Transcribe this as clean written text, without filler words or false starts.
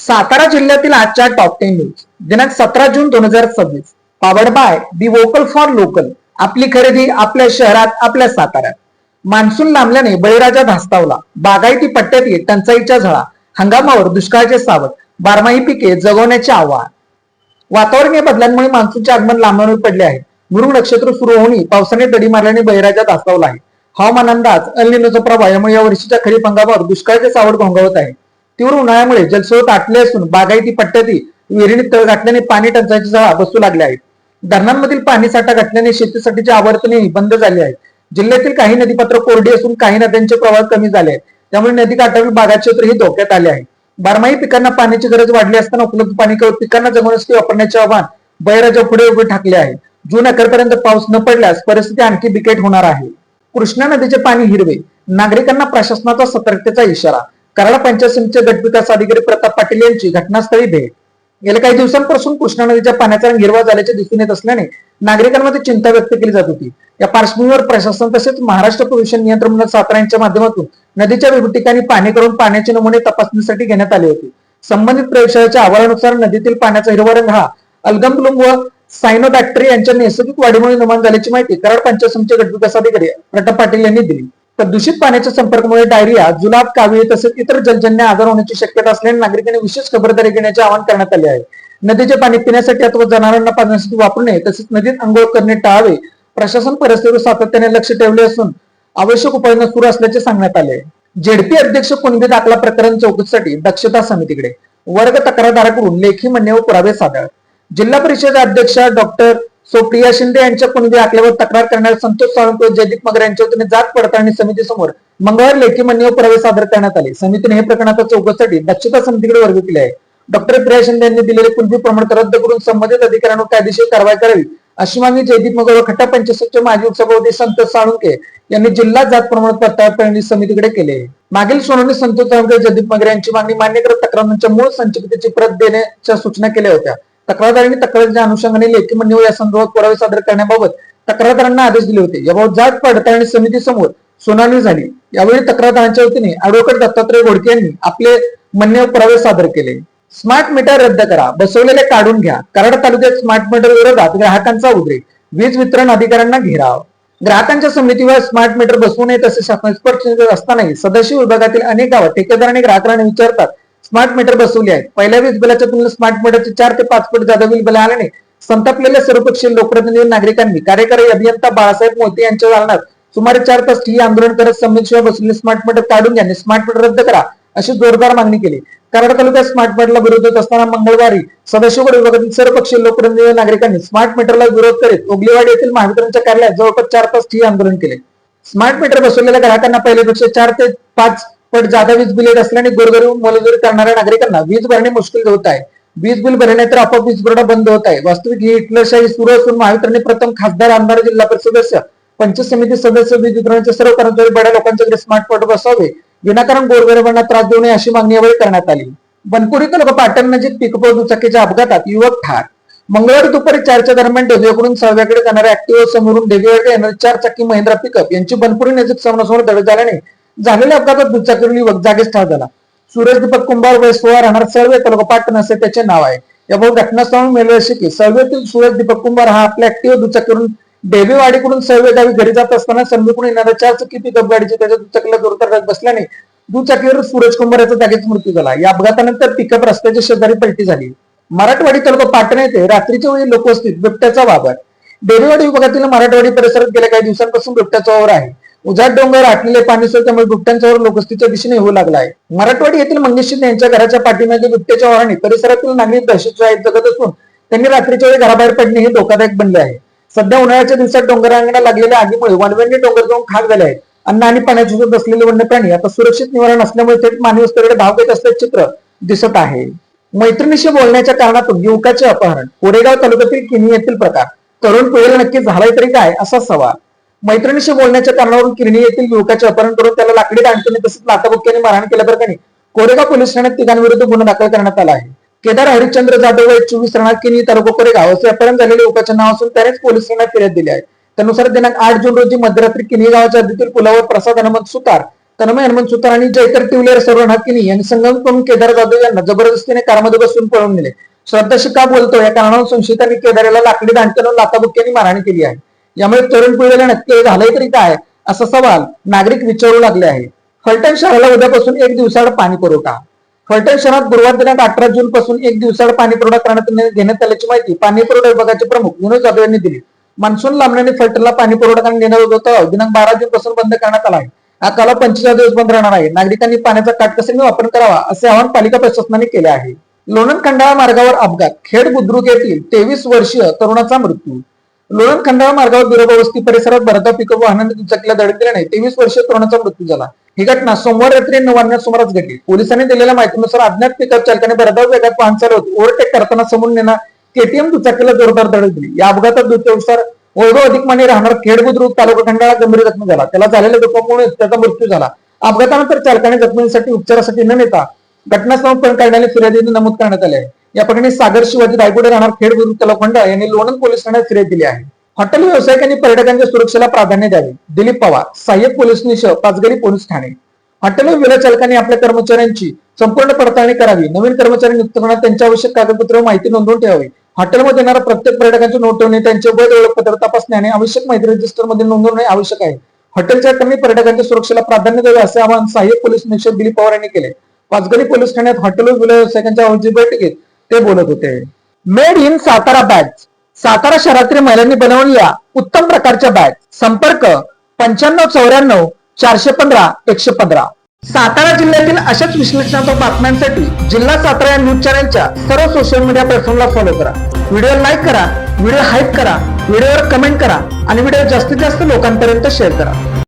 सातारा जिल्ह्यातील आजच्या top 10 news दिनांक 17 जून 2026. Powered by be vocal for local. आपली खरेदी आपल्या शहरात, आपल्या साताऱ्यात. मान्सून लांबल्याने बळीराजा धास्तावला. बागायती पट्ट्यातील टंचाईच्या झळा. हंगामावर दुष्काळाचे सावट. बारमाही पिके जगवण्याचे आव्हान. वातावरणीय बदलांमुळे मान्सूनचे आगमन लांबणीवर पडले आहे. मृग नक्षत्र सुरू होऊनही पावसाने दडी मारल्याने बळीराजा धास्तावला आहे. हवामान अंदाज अल निनोचा प्रभाव यामुळे या वर्षीच्या खरीप हंगामावर दुष्काळाचे सावट घोंघावत आहे. तीव्र उन्हाळ्यामुळे जलस्रोत आटले असून बागायती पट्ट्यातील विहिरीत तळ गाठल्याने पाणी टंचाईची झळा बसू लागल्या आहेत. धरणांमधील पाणी साठा घातल्याने शेतीसाठीचे आवर्तनही बंद झाले आहेत. जिल्ह्यातील काही नदीपात्र कोरडी असून काही नद्यांचे प्रवाह कमी झाले आहेत. त्यामुळे नदीकाठावरील बागायत क्षेत्रही धोक्यात आले आहे. बारमाही पिकांना पाण्याची गरज वाढली असताना उपलब्ध पाणी केवळ पिकांना जगवण्यासाठी वापरण्याचे आव्हान बळीराजा पुढे उभे ठाकले आहे. जून अखेरपर्यंत पाऊस न पडल्यास परिस्थिती आणखी बिकट होणार आहे. कृष्णा नदीचे पाणी हिरवे. नागरिकांना प्रशासनाचा सतर्कतेचा इशारा. कराड पंचायत समितीचे गटविकास अधिकारी प्रताप पाटील यांची घटनास्थळी भेट. गेल्या काही दिवसांपासून कृष्णा नदीच्या पाण्याचा रंग हिरवा झाल्याचे दिसून येत असल्याने नागरिकांमध्ये चिंता व्यक्त केली जात होती. या पार्श्वभूमीवर प्रशासन तसेच महाराष्ट्र प्रदूषण नियंत्रण मंडळ सातारा यांच्या माध्यमातून नदीच्या विविध ठिकाणी पाहणी करून पाण्याचे नमुने तपासणीसाठी घेण्यात आले होते. संबंधित प्रयोगशाळेच्या अहवालानुसार नदीतील पाण्याचा हिरवा रंग हा अल्गमप्लुम व सायनोबॅक्टेरिया यांच्या नैसर्गिक वाढीमुळे निर्माण झाल्याची माहिती कराड पंचायत समितीचे गटविकास अधिकारी प्रताप पाटील यांनी दिली. तर दूषित पाण्याच्या संपर्कामुळे डायरिया, जुलाब, कावीळ तसेच इतर जलजन्य आजार होण्याची शक्यता असल्याने नागरिकांनी विशेष खबरदारी घेण्याचे आवाहन करण्यात आले आहे. नदीचे पाणी पिण्यासाठी अथवा जनावरांना पाजण्यासाठी वापरू नये तसेच नदीत अंघोळ करणे टाळावे. प्रशासन परिस्थितीवर सातत्याने लक्ष ठेवले असून आवश्यक उपाययोजना सुरू असल्याचे सांगण्यात आले. जेडपी अध्यक्ष कुणबी दाखला प्रकरण चौकशीसाठी दक्षता समितीकडे. वर्ग तक्रारदाराकडून लेखी म्हणणे व पुरावे सादर. जिल्हा परिषद अध्यक्षा डॉक्टर प्रिया शिंदे यांच्या कुणबी दाखल्यावर तक्रार करणाऱ्या संतोष सावंत व जयदीप मगर यांच्या वतीने जात पडताळणी समितीसमोर मंगळवारी लेखी म्हणणे व पुरावे सादर करण्यात आले. समितीने हे प्रकरण आता चौकशीसाठी दक्षता समितीकडे वर्ग केले आहे. डॉक्टर प्रिया शिंदे यांनी दिलेले कुणबी प्रमाणपत्र रद्द करून संबंधित अधिकाऱ्यांवर कायदेशीर कारवाई करावी अशी मागणी जयदीप मगर व खट्टा पंचायत माजी उपसभापती संतोष साळुंके यांनी जिल्हा जात प्रमाणपत्र समितीकडे केले. मागील सुनावणी संतोष साळुंके जयदीप मगर यांची मागणी मान्य करत तक्रारांच्या मूळ संचिकेची प्रत देण्याच्या सूचना केल्या होत्या. तक्रारदारांनी तक्रारीच्या अनुषंगाने लेखी म्हणणे व या संदर्भात पुरावे सादर करण्याबाबत तक्रारदारांना आदेश दिले होते. याबाबत जात पडताळणी समितीसमोर सुनावणी झाली. यावेळी तक्रारदारांच्या वतीने ऍडव्होकेट दत्तात्रय घोडके यांनी आपले म्हणणे व पुरावे सादर केले. स्मार्ट मीटर रद्द करा, बसवलेले काढून घ्या. कराड तालुक्यात स्मार्ट मीटर विरोधात ग्राहकांचा उद्रेक. वीज वितरण अधिकाऱ्यांना घेराव. ग्राहकांच्या समितीवर स्मार्ट मीटर बसवू नये तसे शासन स्पष्ट असतानाही सदस्य विभागातील अनेक गावात ठेकेदारांनी ग्राहकांना विचारतात स्मार्ट मीटर बसवले आहेत. पहिल्या वीज बिलाच्या तुलनेत स्मार्ट मीटरचे 4 ते 5 पट जादा बिल आल्याने संतापलेल्या सर्वपक्षीय लोकप्रतिनिधी नागरिकांनी कार्यकारी अभियंता बाळासाहेब मोते यांच्या दालनात सुमारे 4 तास ठिय्या आंदोलन करत समितीशिवाय बसलेले स्मार्ट मीटर काढून घ्या, स्मार्ट मीटर रद्द करा अशी जोरदार मागणी केली. कराड तालुक्यात स्मार्ट मीटरला विरोध होत असताना मंगळवारी सदाशिवगड विभागातील सर्वपक्षीय लोकप्रतिनिधी नागरिकांनी स्मार्ट मीटरला विरोध करीत ओगलेवाडी येथील महावितरणच्या कार्यालयात जवळपास 4 तास ठिय्या आंदोलन केले. स्मार्ट मीटर बसवलेल्या ग्राहकांना पहिल्यापेक्षा 4 ते 5 पट जादा वीज बिल येत असल्याने गोरगरीब मोलमजुरी करणाऱ्या नागरिकांना वीज भरणे मुश्किल होत आहे. वीज बिल भरणे तर आपोआप वीज पुरवठा बंद होत आहे. वास्तविक ही हिटलरशाही सुरू असून महावितरणने प्रथम खासदार, आमदार, जिल्हा परिषद सदस्य, पंचायत समिती सदस्य, वीज वितरणाचे सर्व कर्मचारी बड्या लोकांच्याकडे स्मार्ट मीटर बसवावे, विनाकारण गोरगरिबांना त्रास देऊ नये अशी मागणी यावेळी करण्यात आली. बनपुरी तालुका पाटण नजीक पिकअप दुचाकीच्या अपघातात युवक ठार. मंगळवारी दुपारी 4च्या दरम्यान देवीकडून सर्व्याकडे जाणाऱ्या ऍक्टिव्हा समोरून देवीकडे येणारी 4 चाकी महिंद्रा पिकअप यांची बनपुरी नजीक समोरासमोर धडक झाल्याने झालेल्या अपघातात दुचाकीवरील युवक जागीच ठार झाला. सूरज दीपक कुंभार वय 16 राहणार सळवे तालुका पाटण असे त्याचे नाव आहे. याबाबत घटनास्थळावरून मिळालेले असे की सळवेतील सूरज दीपक कुंभार हा आपल्या ऍक्टिव्हा दुचाकीवरून देवीवाडीकडून सळवे गावी घरी जात असताना सळवेकडून येणाऱ्या 4 चाकी पिकअप गाडीची त्याच्या दुचाकीला जोरदार धडक बसल्याने दुचाकीवर सूरज कुंभार याचा जागीच मृत्यू झाला. या अपघातानंतर पिकअप रस्त्याच्या शेजारी पलटी झाली. मराठवाडी तालुका पाटण येथे रात्रीच्या वेळी लोकवस्तीत बिबट्याचा वावर. देवीवाडी विभागातील मराठवाडी परिसरात गेल्या काही दिवसांपासून बिबट्याचा वावर आहे. उजाड डोंगर, आटलेले पाणी सोय त्यामुळे बिबट्यांचा वावर लोकवस्तीच्या दिशेने होऊ लागला आहे. मराठवाडी येथील मंगेश शिंदे यांच्या घराच्या पाठीमागे बिबट्याच्या वावराने परिसरातील नागरिक दहशतशाहीत जगत असून त्यांनी रात्रीच्या वेळी घराबाहेर पडणे हे धोकादायक बनले आहे. सध्या उन्हाळ्याच्या दिवसात डोंगरांगणा लागलेल्या आगीमुळे वनवन्य डोंगर जाऊन खाक झाले आहेत. अन्न आणि पाण्याची शोधत असलेले वन्य प्राणी आता सुरक्षित निवारण असल्यामुळे थेट मानवी वस्तीकडे धाव घेत असल्याचे चित्र दिसत आहे. मैत्रिणीशी बोलण्याच्या कारणातून युवकाचे अपहरण. कोरेगाव तालुक्यातील किनी येथील प्रकार. तरुण पिढीला नक्की झालाय तरी काय असा सवाल. मैत्रिणीशी बोलण्याच्या कारणावरून किरणी येथील युवकाचे अपहरण करून त्याला लाकडी दांडूने तसेच लाथाबुक्क्याने मारहाण केल्याप्रकरणी कोरेगाव पोलीस ठाण्यात तिघांविरुद्ध गुन्हा दाखल करण्यात आला आहे. केदार हरिश्चंद्र जाधव वय 24 राहणार किनी तालुका कोरेगाव असे अपहरण झालेले युवकाचे नाव असून त्यानेच पोलीस ठाण्यात फिर्याद दिली आहे. त्यानुसार दिनांक 8 जून रोजी मध्यरात्री किनी गावाच्या हद्दीतील पुलावर प्रसाद हनुमंत सुतार तन्मय हनुमंत सुतार आणि जयकर टिवलेर सरोन हक्कीनी यांनी संगम करून केदार जाधव यांना जबरदस्तीने कारमध्ये बसून पळवून नेले. श्रद्धाशी का बोलतो या कारणावरून संशयितांनी केदारला लाकडी दांडक्यानं लाथाबुक्क्यांनी मारहाण केली आहे. यामुळे तरुण पिढीला नक्की झालंय तरी काय असा सवाल नागरिक विचारू लागले आहे. फलटण शहराला उद्यापासून एक दिवसाआड पाणी पुरवठा. फलटण शहरात गुरुवार दिनांक 18 जून पासून एक दिवसाआड पाणी पुरवठा घेण्यात आल्याची माहिती पाणी पुरवठा विभागाचे प्रमुख विनोद जाधव यांनी दिली. मान्सून लांबल्याने फलटणला पाणी पुरवठा देण्यात होता दिनांक 12 जून पासून बंद करण्यात आला आहे. हा काल 45 दिवस बंद राहणार आहे. नागरिकांनी पाण्याचा काटकसरीने वापर करावा असे आवाहन पालिका प्रशासनाने केले आहे. लोणंद खंडाळा मार्गावर अपघात. खेड बुद्रुक येथील 23 वर्षीय तरुणाचा मृत्यू. लोणंद खंडाळा मार्गावर बिरोबा वस्ती परिसरात भरधाव पिकअप वाहनाने दुचाकीला धडक दिल्याने 23 वर्षीय तरुणाचा मृत्यू झाला. ही घटना सोमवार रात्री 9 वाजण्याच्या सुमारास घडली. पोलिसांनी दिलेल्या माहितीनुसार अज्ञात पिकअप चालकाने भरधाव वेगात वाहन चालवत ओव्हरटेक करताना समोरून येणार केटीएम दुचाकीला जोरदार धडक दिली. या अपघातात दुसऱ्या वैभव अधिक माने राहणार खेड बुद्रुक तालुका खंडाळा गंभीर जखमी झाला. त्याला झालेल्या दुखापतीमुळे त्याचा मृत्यू झाला. अपघातानंतर चालकाने जखमींसाठी उपचारासाठी न नेता घटनास्थळ पण काढण्याने फिर्यादीने नमूद करण्यात आले आहे. या प्रकरणी सागर शिवाजी रायगुडे राहणार खेड बुद्रुक तालुका खंडाळा यांनी लोणंद पोलीस ठाण्यात फिर्याद दिली आहे. हॉटेल व्यावसायिकांनी पर्यटकांच्या सुरक्षेला प्राधान्य द्यावे. दिलीप पवार, सहाय्यक पोलीस निरीक्षक, Panchgani police Thane. Hotel villa चालकांनी आपल्या कर्मचाऱ्यांची संपूर्ण पडताळणी करावी. नवीन कर्मचारी नियुक्त करण्यात त्यांची आवश्यक कागदपत्र व माहिती नोंदवून ठेवावी. हॉटेलमध्ये येणाऱ्या प्रत्येक पर्यटकांची नोंद ठेवणे, त्यांचे वैध ओळखपत्र तपासणे आणि आवश्यक माहिती रजिस्टर मध्ये नोंदवणे आवश्यक आहे. हॉटेलच्या कमी पर्यटकांच्या सुरक्षेला प्राधान्य द्यावे असे आवाहन सहाय्यक पोलीस निरीक्षक दिलीप पवार यांनी केले. पाचगणी पोलीस ठाण्यात हॉटेल विला व्यावसायिकांच्या बैठकीत ते बोलत होते. Made in Satara bag. Satara शहरातील महिलांनी बनवलेल्या उत्तम प्रकारच्या बॅग. संपर्क 9594 415 115. सातारा जिल्ह्यातील अशाच विश्लेषणात्मक बातम्यांसाठी जिल्हा सातारा या न्यूज चॅनलच्या सर्व सोशल मीडिया प्लॅटफॉर्मला फॉलो करा. व्हिडिओ लाईक करा, व्हिडिओ हाईप करा, व्हिडिओवर कमेंट करा आणि व्हिडिओ जास्तीत जास्त लोकांपर्यंत शेअर करा.